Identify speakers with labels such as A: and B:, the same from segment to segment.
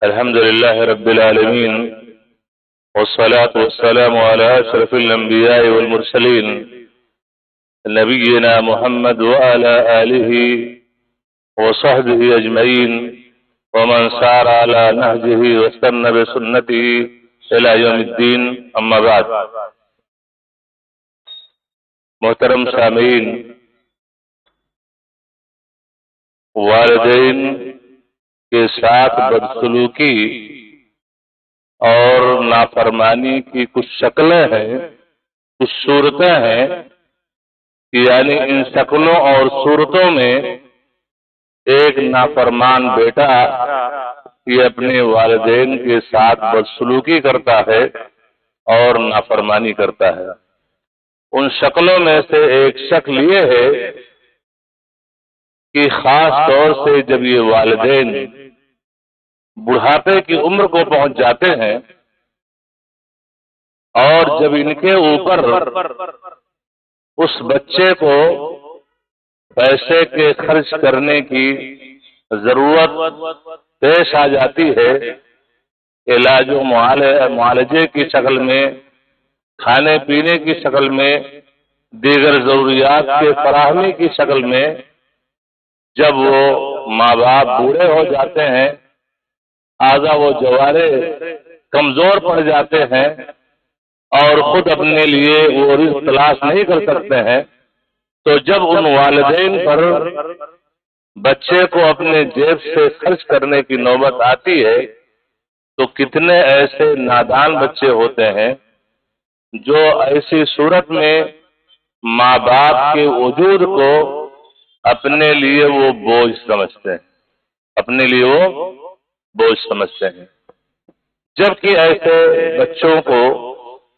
A: الحمد لله رب العالمين والصلاة والسلام على أشرف الأنبياء والمرسلين نبينا محمد وعلى آله وصحبه أجمعين ومن سار على نهجه واستنى بسنته إلى يوم الدين أما بعد. محترم سامعین، والدین کے ساتھ بدسلوکی اور نافرمانی کی کچھ شکلیں ہیں، کچھ صورتیں ہیں، یعنی ان شکلوں اور صورتوں میں ایک نافرمان بیٹا یہ اپنے والدین کے ساتھ بدسلوکی کرتا ہے اور نافرمانی کرتا ہے. ان شکلوں میں سے ایک شکل یہ ہے کہ خاص طور سے جب یہ والدین بڑھاپے کی عمر کو پہنچ جاتے ہیں اور جب ان کے اوپر اس بچے کو پیسے کے خرچ کرنے کی ضرورت پیش آ جاتی ہے، علاج و معالجے کی شکل میں، کھانے پینے کی شکل میں، دیگر ضروریات کے فراہمی کی شکل میں، جب وہ ماں باپ بوڑھے ہو جاتے ہیں، اعضاء و جوارے کمزور پڑ جاتے ہیں اور خود اپنے لیے وہ رزق تلاش نہیں کر سکتے ہیں، تو جب ان والدین پر بچے کو اپنے جیب سے خرچ کرنے کی نوبت آتی ہے تو کتنے ایسے نادان بچے ہوتے ہیں جو ایسی صورت میں ماں باپ کے وجود کو اپنے لیے وہ بوجھ سمجھتے ہیں، اپنے لیے وہ بوجھ سمجھتے ہیں. جبکہ ایسے بچوں کو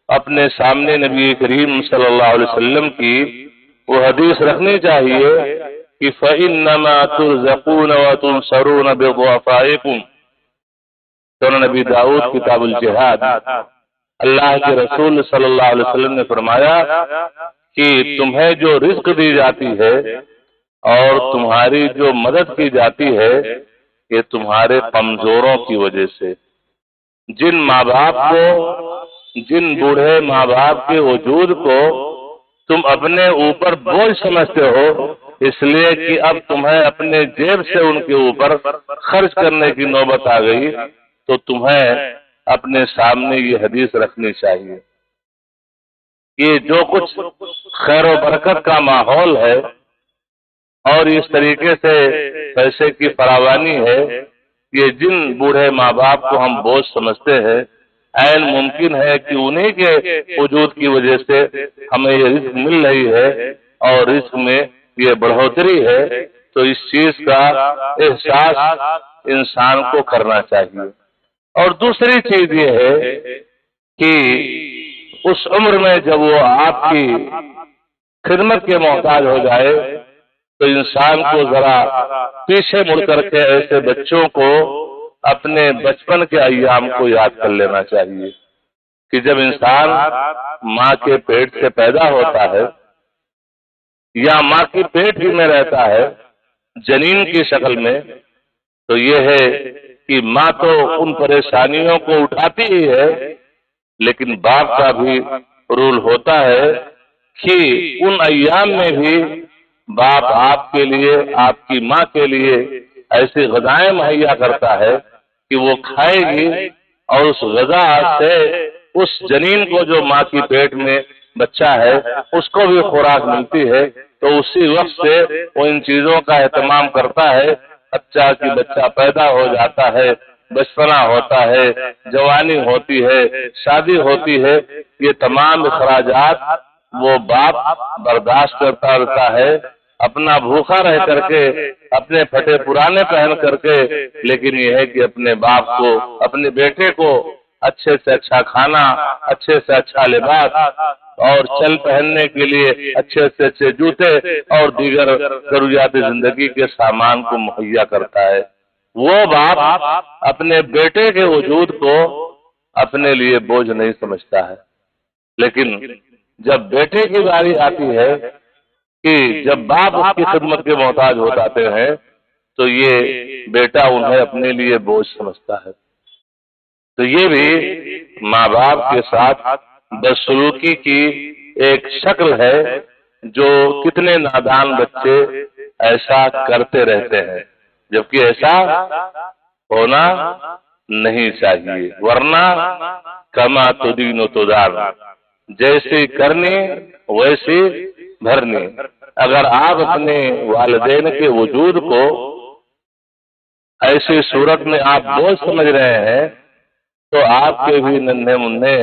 A: اپنے سامنے نبی کریم صلی اللہ علیہ وسلم کی وہ حدیث رکھنی چاہیے کہ فَإِنَّمَا تُرْزَقُونَ وَتُنْصَرُونَ بِضُعَفَائِكُمْ. سنن نبی داؤد کتاب الجہاد، اللہ کے رسول صلی اللہ علیہ وسلم نے فرمایا کہ تمہیں جو رزق دی جاتی ہے اور تمہاری جو مدد کی جاتی ہے یہ تمہارے کمزوروں کی وجہ سے. جن ماں باپ کو، جن بوڑھے ماں باپ کے وجود کو تم اپنے اوپر بوجھ سمجھتے ہو، اس لیے کہ اب تمہیں اپنے جیب سے ان کے اوپر خرچ کرنے کی نوبت آ گئی، تو تمہیں اپنے سامنے یہ حدیث رکھنی چاہیے. یہ جو کچھ خیر و برکت کا ماحول ہے اور اس طریقے سے پیسے کی فراوانی ہے، یہ جن بوڑھے ماں باپ کو ہم بوجھ سمجھتے ہیں، عین ممکن ہے کہ انہی کے وجود کی وجہ سے ہمیں یہ رزق مل رہی ہے اور رزق میں یہ بڑھوتری ہے. تو اس چیز کا احساس انسان کو کرنا چاہیے. اور دوسری چیز یہ ہے کہ اس عمر میں جب وہ آپ کی خدمت کے محتاج ہو جائے تو انسان کو ذرا پیچھے مڑ کر کے ایسے بچوں کو اپنے بچپن کے ایام کو یاد کر لینا چاہیے کہ جب انسان ماں کے پیٹ سے پیدا ہوتا ہے یا ماں کی پیٹ ہی میں رہتا ہے جنین کی شکل میں، تو یہ ہے کہ ماں تو ان پریشانیوں کو اٹھاتی ہی ہے، لیکن باپ کا بھی رول ہوتا ہے کہ ان ایام میں بھی باپ آپ کے لیے، آپ کی ماں کے لیے ایسی غذائیں مہیا کرتا ہے کہ وہ کھائے گی اور اس غذا سے اس جنین کو جو ماں کی پیٹ میں بچہ ہے اس کو بھی خوراک ملتی ہے. تو اسی وقت سے وہ ان چیزوں کا اہتمام کرتا ہے. اچھا کہ بچہ پیدا ہو جاتا ہے، بچپنا ہوتا ہے، جوانی ہوتی ہے، شادی ہوتی ہے، یہ تمام اخراجات وہ باپ برداشت کرتا رہتا ہے، اپنا بھوکا رہ کر کے، اپنے پھٹے پرانے پہن کر کے، لیکن یہ ہے کہ اپنے باپ کو، اپنے بیٹے کو اچھے سے اچھا کھانا، اچھے سے اچھا لباس اور چل پہننے کے لیے اچھے سے اچھے جوتے اور دیگر ضروریات زندگی کے سامان کو مہیا کرتا ہے. وہ باپ اپنے بیٹے کے وجود کو اپنے لیے بوجھ نہیں سمجھتا ہے، لیکن جب بیٹے کی باری آتی ہے کہ جب باپ اس کی خدمت کے محتاج ہو جاتے ہیں تو یہ بیٹا انہیں اپنے لیے بوجھ سمجھتا ہے. تو یہ بھی ماں باپ کے ساتھ بدسلوکی کی ایک شکل ہے جو کتنے نادان بچے ایسا کرتے رہتے ہیں، جبکہ ایسا ہونا نہیں چاہیے، ورنہ کما تدین و تدان، جیسی کرنی ویسی بھرنی۔ اگر آپ اپنے والدین کے وجود کو ایسی صورت میں آپ بوجھ سمجھ رہے ہیں تو آپ کے بھی ننھے منھے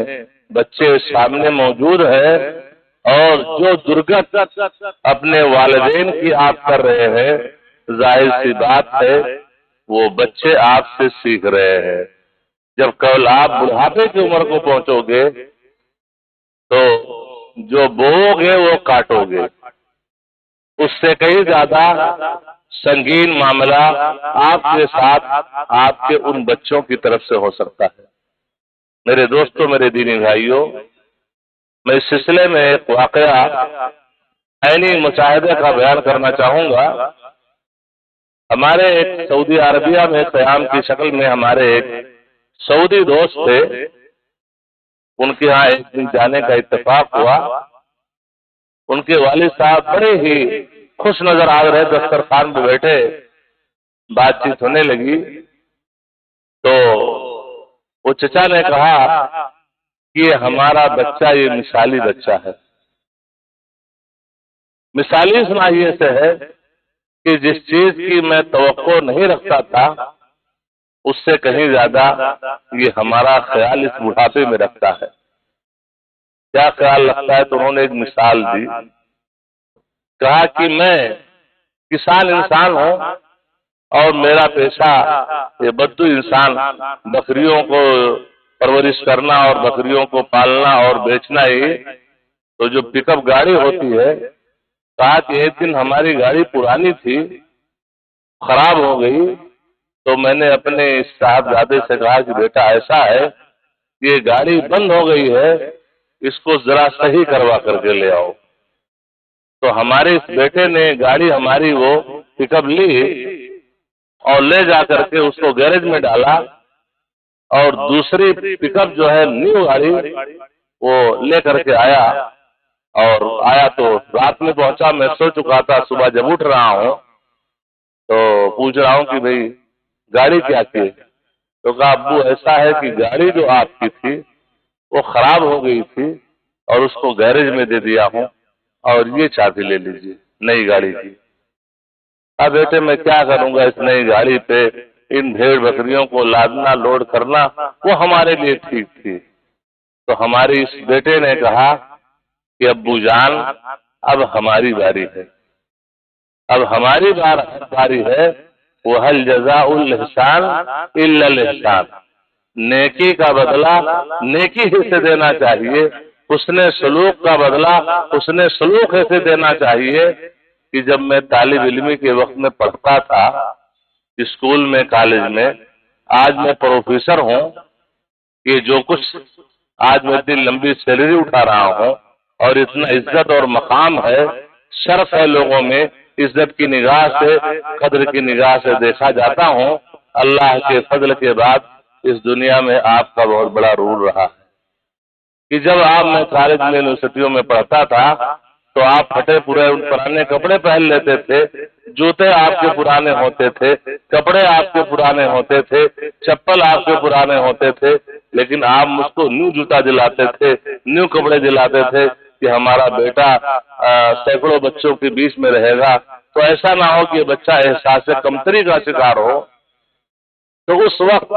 A: بچے سامنے موجود ہیں، اور جو درگت اپنے والدین کی آپ کر رہے ہیں، ظاہر سی بات ہے وہ بچے آپ سے سیکھ رہے ہیں۔ جب کل آپ بڑھاپے کی عمر کو پہنچو گے تو جو بوؤ گے وہ کاٹو گے، اس سے کئی زیادہ سنگین معاملہ آپ کے ساتھ آپ کے ان بچوں کی طرف سے ہو سکتا ہے۔ میرے دوستوں، میرے دینی بھائیوں، میں اس سلسلے میں ایک واقعہ عینی مشاہدے کا بیان کرنا چاہوں گا۔ ہمارے ایک سعودی عربیہ میں قیام کی شکل میں ہمارے ایک سعودی دوست تھے، ان کے ہاں ایک دن جانے کا اتفاق ہوا۔ ان کے والد صاحب بڑے ہی خوش نظر آ رہے، دسترخوان پہ بیٹھے، بات چیت ہونے لگی تو وہ چچا نے کہا کہ ہمارا بچہ یہ مثالی بچہ ہے۔ مثالی اس معنی سے ہے کہ جس چیز کی میں توقع نہیں رکھتا تھا اس سے کہیں زیادہ یہ ہمارا خیال اس بڑھاپے میں رکھتا ہے۔ کیا خیال رکھتا ہے؟ تو انہوں نے ایک مثال دی، کہا کہ میں کسان انسان ہوں اور میرا پیشہ یہ بدو انسان بکریوں کو پرورش کرنا اور بکریوں کو پالنا اور بیچنا ہی۔ تو جو پک اپ گاڑی ہوتی ہے، کہا کہ ایک دن ہماری گاڑی پرانی تھی، خراب ہو گئی، تو میں نے اپنے صاحبزادے سے کہا کہ بیٹا ایسا ہے، یہ گاڑی بند ہو گئی ہے، اس کو ذرا صحیح کروا کر کے لے آؤ۔ تو ہمارے اس بیٹے نے گاڑی ہماری وہ پک اپ لی اور لے جا کر کے اس کو گیرج میں ڈالا، اور دوسری پک اپ جو ہے نیو گاڑی وہ لے کر کے آیا، اور آیا تو رات میں پہنچا۔ میں سو چکا تھا، صبح جب اٹھ رہا ہوں تو پوچھ رہا ہوں کہ بھئی گاڑی کیا کی؟ تو کہا ابو ایسا ہے کہ گاڑی جو آپ کی تھی وہ خراب ہو گئی تھی اور اس کو گیرج میں دے دیا ہوں، اور یہ چابی لے لیجیے نئی گاڑی کی۔ اب بیٹے میں کیا کروں گا اس نئی گاڑی پہ، ان بھیڑ بکریوں کو لادنا لوڈ کرنا وہ ہمارے لیے ٹھیک تھی۔ تو ہماری اس بیٹے نے کہا کہ ابو جان اب ہماری باری ہے، اب ہماری باری ہے، وَهَلْ جَزَاءُ الْإِحْسَانِ إِلَّا الْإِحْسَانُ، نیکی کا بدلہ نیکی ہی سے دینا چاہیے، حسن سلوک کا بدلہ حسن سلوک ہی سے دینا چاہیے۔ کہ جب میں طالب علمی کے وقت میں پڑھتا تھا اسکول میں، کالج میں، آج میں پروفیسر ہوں، کہ جو کچھ آج میں اتنی لمبی سیلری اٹھا رہا ہوں اور اتنا عزت اور مقام ہے، شرف ہے، لوگوں میں عزت کی نگاہ سے، قدر کی نگاہ سے دیکھا جاتا ہوں۔ اللہ کے فضل کے بعد اس دنیا میں آپ کا بہت بڑا رول رہا ہے کہ جب آپ میں کالج میں یونیورسٹیوں میں پڑھتا تھا تو آپ پھٹے پورے پرانے کپڑے پہن لیتے تھے، جوتے آپ کے پرانے ہوتے تھے، کپڑے آپ کے پرانے ہوتے تھے، چپل آپ کے پرانے ہوتے تھے، لیکن آپ مجھ کو نیو جوتا دلاتے تھے، نیو کپڑے دلاتے تھے کہ ہمارا بیٹا سینکڑوں بچوں کے بیچ میں رہے گا، تو ایسا نہ ہو کہ بچہ احساس کمتری کا شکار ہو۔ تو اس وقت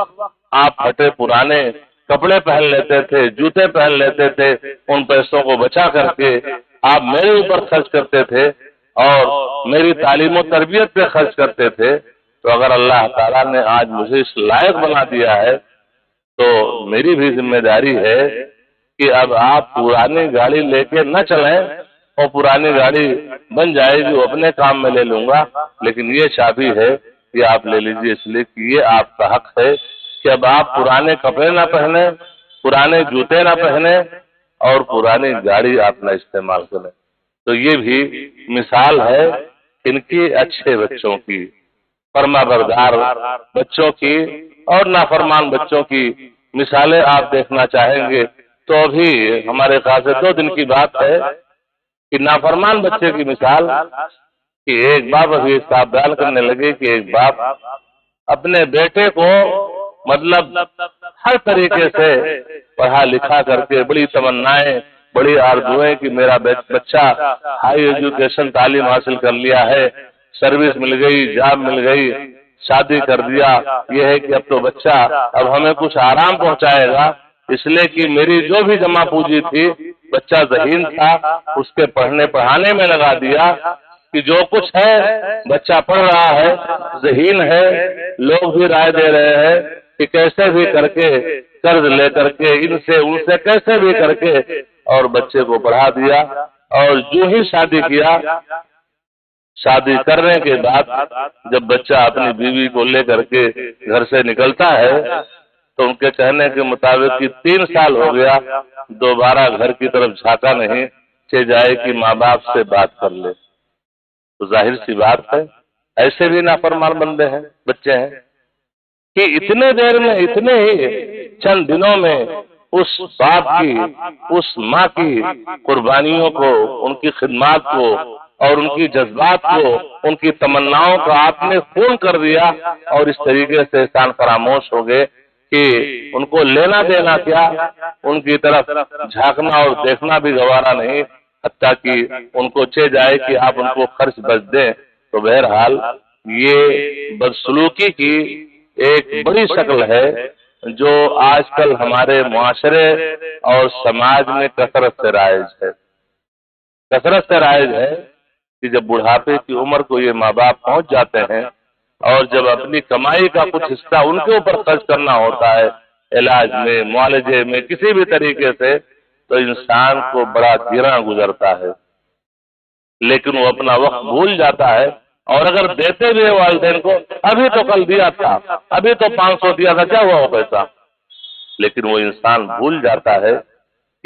A: آپ پھٹے پرانے کپڑے پہن لیتے تھے، جوتے پہن لیتے تھے، ان پیسوں کو بچا کر کے آپ میرے اوپر خرچ کرتے تھے اور میری تعلیم و تربیت پہ خرچ کرتے تھے۔ تو اگر اللہ تعالیٰ نے آج مجھے اس لائق بنا دیا ہے تو میری بھی ذمہ داری ہے کہ اب آپ پرانی گاڑی لے کے نہ چلیں، اور پرانی گاڑی بن جائے گی وہ اپنے کام میں لے لوں گا، لیکن یہ چابی ہے کہ آپ لے لیجیے، اس لیے کہ یہ آپ کا حق ہے کہ اب آپ پرانے کپڑے نہ پہنے، پرانے جوتے نہ پہنے اور پرانی گاڑی آپ نہ استعمال کریں۔ تو یہ بھی مثال ہے ان کی اچھے بچوں کی، فرما بردار بچوں کی اور نافرمان بچوں کی، مثالیں آپ دیکھنا چاہیں گے تو بھی ہمارے خیال سے 2 دن کی بات ہے کہ نافرمان بچے کی مثال کہ ایک باپ ابھی اس کا بیان کرنے لگے کہ ایک باپ اپنے بیٹے کو مطلب ہر طریقے سے پڑھا لکھا کر کے بڑی تمنائیں بڑی آرزویں کہ میرا بچہ ہائی ایجوکیشن تعلیم حاصل کر لیا ہے، سروس مل گئی، جاب مل گئی، شادی کر دیا، یہ ہے کہ اب تو بچہ اب ہمیں کچھ آرام پہنچائے گا، اس لیے کہ میری جو بھی جمع پوجی تھی بچہ ذہین تھا اس کے پڑھانے میں لگا دیا کہ جو کچھ ہے بچہ پڑھ رہا ہے، ذہین ہے، لوگ بھی رائے دے رہے ہیں کہ کیسے بھی کر کے قرض لے کر کے ان سے کیسے بھی کر کے اور بچے کو پڑھا دیا، اور جو ہی شادی کیا، شادی کرنے کے بعد جب بچہ اپنی بیوی کو لے کر کے گھر سے نکلتا ہے تو ان کے کہنے کے مطابق کہ 3 سال ہو گیا دوبارہ گھر کی طرف جھانکا نہیں، کہ جائے کہ ماں باپ سے بات کر لے۔ تو ظاہر سی بات ہے ایسے بھی نافرمان بندے ہیں، بچے ہیں کہ اتنے دیر میں، اتنے ہی چند دنوں میں اس باپ کی، اس ماں کی قربانیوں کو، ان کی خدمات کو اور ان کی جذبات کو، ان کی تمناؤں کو آپ نے خون کر دیا، اور اس طریقے سے انسان فراموش ہو گئے کہ ان کو لینا دینا کیا، ان کی طرف جھانکنا اور دیکھنا بھی گوارا نہیں، حتیٰ کہ ان کو چاہے جائے کہ آپ ان کو خرچ بچ دیں۔ تو بہرحال یہ بدسلوکی کی ایک بڑی شکل ہے جو آج کل ہمارے معاشرے اور سماج میں کثرت سے رائج ہے کہ جب بڑھاپے کی عمر کو یہ ماں باپ پہنچ جاتے ہیں اور جب اپنی کمائی کا کچھ حصہ ان کے اوپر خرچ کرنا ہوتا ہے، علاج میں، معالجے میں، کسی بھی طریقے سے، تو انسان کو بڑا گراں گزرتا ہے، لیکن وہ اپنا وقت بھول جاتا ہے، اور اگر دیتے بھی والدین کو ابھی تو کل دیا تھا، ابھی تو 500 دیا تھا، کیا ہوا وہ پیسہ، لیکن وہ انسان بھول جاتا ہے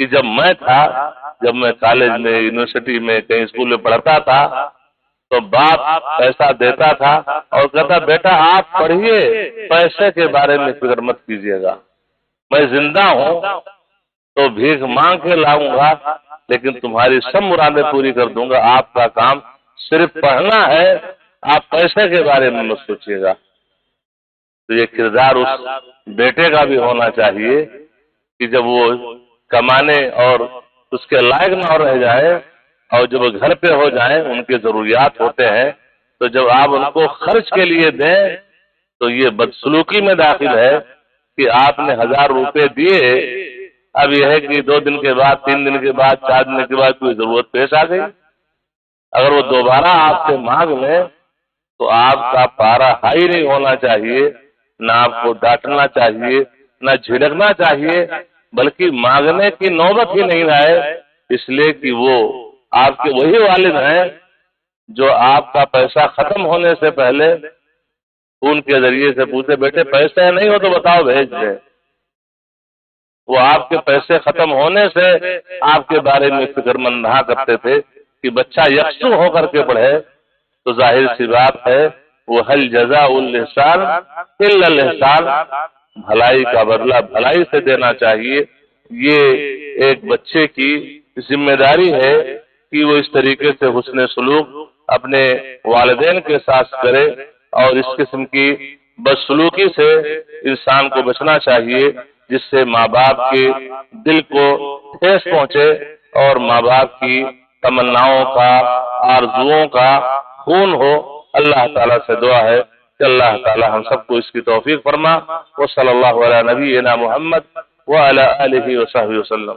A: کہ جب میں تھا، جب میں کالج میں، یونیورسٹی میں، کہیں اسکول میں پڑھتا تھا تو باپ پیسہ دیتا تھا اور کہتا بیٹا آپ پڑھیے، پیسے کے بارے میں فکر مت کیجیے گا، میں زندہ ہوں تو بھیک مانگ کے لاؤں گا لیکن تمہاری سب مرادیں پوری کر دوں گا، آپ کا کام صرف پڑھنا ہے، آپ پیسے کے بارے میں مت سوچیے گا۔ تو یہ کردار اس بیٹے کا بھی ہونا چاہیے کہ جب وہ کمانے اور اس کے لائق نہ رہ جائے اور جب وہ گھر پہ ہو جائیں، ان کے ضروریات ہوتے ہیں، تو جب آپ ان کو خرچ کے لیے دیں تو یہ بدسلوکی میں داخل ہے کہ آپ نے 1000 روپے دیے، اب یہ ہے کہ 2 دن کے بعد، 3 دن کے بعد، 4 دن کے بعد کوئی ضرورت پیش آ گئی، اگر وہ دوبارہ آپ سے مانگ لیں تو آپ کا پارا ہائی نہیں ہونا چاہیے، نہ آپ کو ڈانٹنا چاہیے، نہ جھڑکنا چاہیے، بلکہ مانگنے کی نوبت ہی نہیں آئے، اس لیے کہ وہ آپ کے وہی والد ہیں جو آپ کا پیسہ ختم ہونے سے پہلے ان کے ذریعے سے پوچھے بیٹے پیسے نہیں ہو تو بتاؤ بھیج دیں۔ وہ آپ کے پیسے ختم ہونے سے آپ کے بارے میں فکر مند رہا کرتے تھے کہ بچہ یکسو ہو کر کے پڑھے، تو ظاہر سی بات ہے وہ حل جزاء الاحسان الا الاحسان، بھلائی کا بدلہ بھلائی سے دینا چاہیے۔ یہ ایک بچے کی ذمہ داری ہے کہ وہ اس طریقے سے حسن سلوک اپنے والدین کے ساتھ کرے، اور اس قسم کی بدسلوکی سے انسان کو بچنا چاہیے جس سے ماں باپ کے دل کو ٹھیس پہنچے اور ماں باپ کی تمناؤں کا، آرزوؤں کا خون ہو۔ اللہ تعالیٰ سے دعا ہے کہ اللہ تعالیٰ ہم سب کو اس کی توفیق فرما۔ وصلی اللہ علی نبینا محمد وعلی آلہ وصحبہ وسلم۔